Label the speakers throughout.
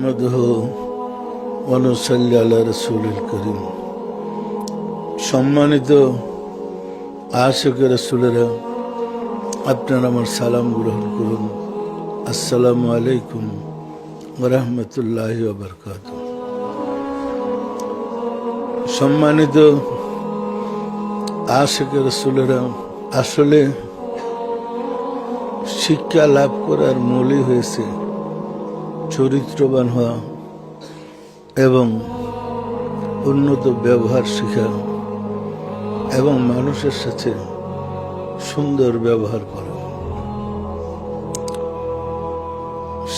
Speaker 1: নাহমাদুহু ওয়া নুসাল্লি আলা রাসূলিল কারীম। সম্মানিত আশিকে রাসূলেরা, আপনারা আমার সালাম গ্রহণ করুন। আসসালামু আলাইকুম ওয়া রাহমাতুল্লাহি ওয়া বারাকাতুহু। সম্মানিত আশিকে রাসূলেরা, আসলে শিক্ষা লাভ করার মূলই হয়েছে চরিত্রবান হওয়া এবং উন্নত ব্যবহার শেখা এবং মানুষের সাথে সুন্দর ব্যবহার করা।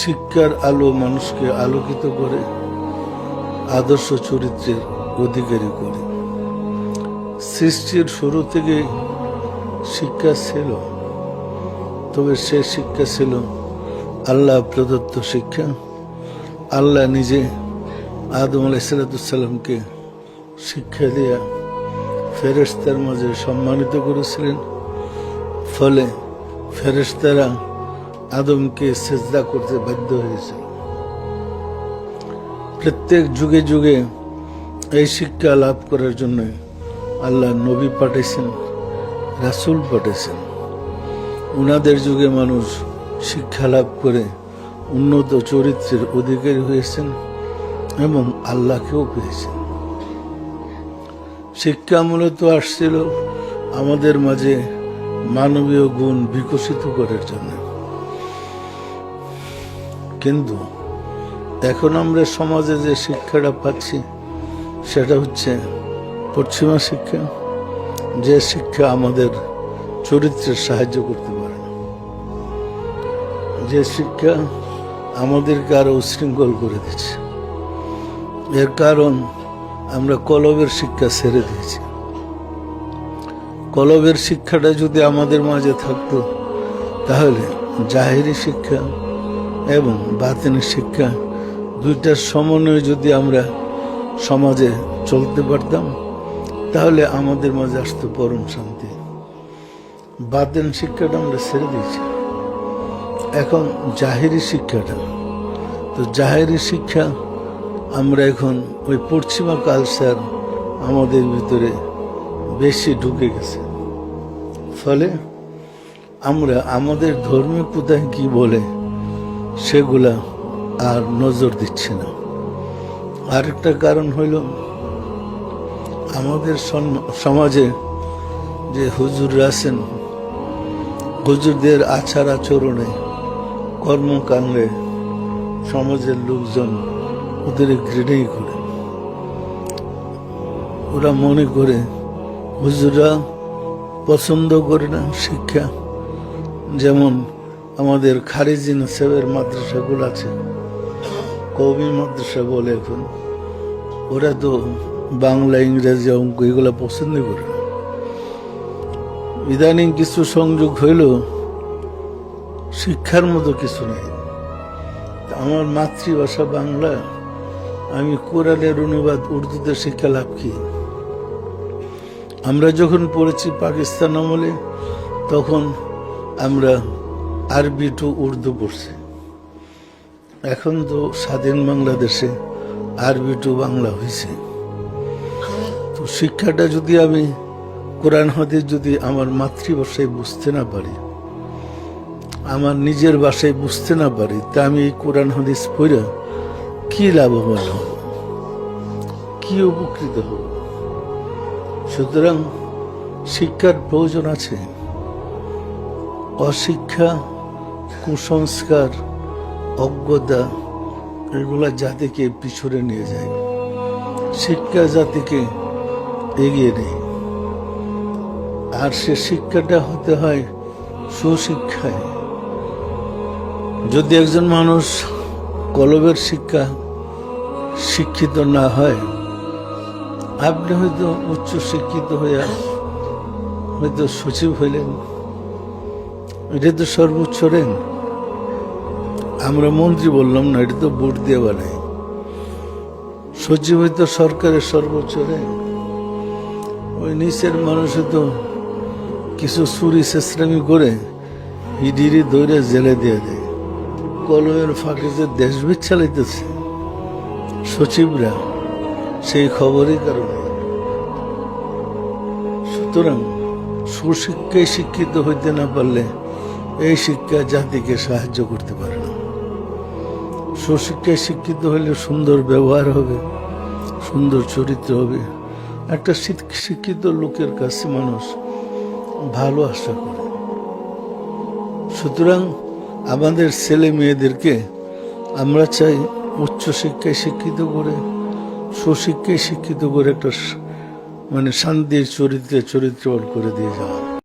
Speaker 1: শিক্ষার আলো মানুষকে আলোকিত করে, আদর্শ চরিত্রের অধিকারী করে। সৃষ্টির শুরু থেকে শিক্ষা ছিল, তবে সে শিক্ষা ছিল আল্লাহ প্রদত্ত শিক্ষা। আল্লাহ নিজে আদম আলাইহিসসালামকে শিক্ষা দিয়া ফেরেশতার মাঝে সম্মানিত করেছিলেন। ফলে ফেরেশতারা আদমকে সিজদা করতে বাধ্য হয়েছিল। প্রত্যেক যুগে যুগে এই শিক্ষা লাভ করার জন্য আল্লাহ নবী পাঠিয়েছেন, রাসূল পাঠিয়েছেন। উনাদের যুগে মানুষ শিক্ষা লাভ করে উন্নত চরিত্রের অধিকারী হয়েছেন এবং আল্লাহকেও পেয়েছেন। শিক্ষা মূলত আসছিল আমাদের মাঝে মানবীয় গুণ বিকশিত করার জন্য। কিন্তু এখন আমরা সমাজে যে শিক্ষাটা পাচ্ছি সেটা হচ্ছে পশ্চিমা শিক্ষা, যে শিক্ষা আমাদের চরিত্রের সাহায্য করতে পারে না, যে শিক্ষা আমাদেরকে আরো উশৃঙ্খল করে দিচ্ছে। এর কারণ আমরা কলবের শিক্ষা ছেড়ে দিয়েছি। কলবের শিক্ষাটা যদি আমাদের মাঝে থাকতো, তাহলে জাহেরি শিক্ষা এবং বাতিনি শিক্ষা দুইটার সমন্বয়ে যদি আমরা সমাজে চলতে পারতাম, তাহলে আমাদের মাঝে আসতো পরম শান্তি। বাতিন শিক্ষাটা আমরা ছেড়ে দিয়েছি, এখন জাহেরি শিক্ষাটা। তো জাহেরি শিক্ষা আমরা এখন ওই পশ্চিমা কালচার আমাদের ভিতরে বেশি ঢুকে গেছে। ফলে আমরা আমাদের ধর্মীয় কোথায় কি বলে সেগুলা আর নজর দিচ্ছি না। আরেকটা কারণ হইল, আমাদের সমাজে যে হুজুররা আছেন, হুজুরদের আচার আচরণে, কর্মকাণ্ডে সমাজের লোকজন ওদের ঘৃণাই করে। ওরা মনে করে হুজুররা পছন্দ করে না শিক্ষা। যেমন আমাদের খারিজি নসবের মাদ্রাসাগুলো আছে, কওমি মাদ্রাসা বলে এখন, ওরা তো বাংলা, ইংরেজি, অঙ্ক এগুলো পছন্দ করে না। ইদানিং কিছু সংযোগ হইল, শিক্ষার মতো কিছু নেই। আমার মাতৃভাষা বাংলা, আমি কোরআনের অনুবাদ উর্দুতে শিক্ষা লাভ কি? আমরা যখন পড়েছি পাকিস্তান আমলে, তখন আমরা আরবি টু উর্দু পড়ছি। এখন তো স্বাধীন বাংলাদেশে আরবি টু বাংলা হয়েছে। তো শিক্ষাটা যদি আমি কোরআন হাদিস যদি আমার মাতৃভাষায় বুঝতে না পারি, আমার নিজের ভাষায় বুঝতে না পারি, তা আমি এই কোরআন হাদিস পড়ে কি লাভবান হব, কি উপকৃত হব? সুতরাং শিক্ষার প্রয়োজন আছে। অশিক্ষা, কুসংস্কার, অজ্ঞতা এগুলা জাতিকে পিছনে নিয়ে যায়। শিক্ষা জাতিকে এগিয়ে নেয়। আর সে শিক্ষাটা হতে হয় সুশিক্ষায়। যদি একজন মানুষ কলবের শিক্ষিত না হয়, আপনি হয়তো উচ্চ শিক্ষিত হইয়া হয়তো সচিব হইলেন, এটা তো সর্বোচ্চ র্যাঙ্ক। আমরা মন্ত্রী বললাম না, এটা তো ভোট দিয়ে বানাই। সচিব হয়তো সরকারের সর্বোচ্চ র্যাঙ্ক। ওই নিচের মানুষ তো কিছু চুরি চেষ্টামি করে হিডিরি ধরে জেলে দিয়ে দেয়। কলমের ফাঁকে যে দেশ চালাইতেছে, সচিবরা সেই খবরই কারণে। সুতরাং সুশিক্ষায় শিক্ষিত হইতে না পারলে এই শিক্ষা জাতিকে সাহায্য করতে পারে না। সুশিক্ষায় শিক্ষিত হলে সুন্দর ব্যবহার হবে, সুন্দর চরিত্র হবে। একটা শিক্ষিত লোকের কাছে মানুষ ভালো আশা করে। সুতরাং আমাদের ছেলে মেয়েদেরকে আমরা চাই উচ্চশিক্ষায় শিক্ষিত করে, সুশিক্ষায় শিক্ষিত করে একটা শান্তির চরিত্রবান করে দিয়ে যাওয়া।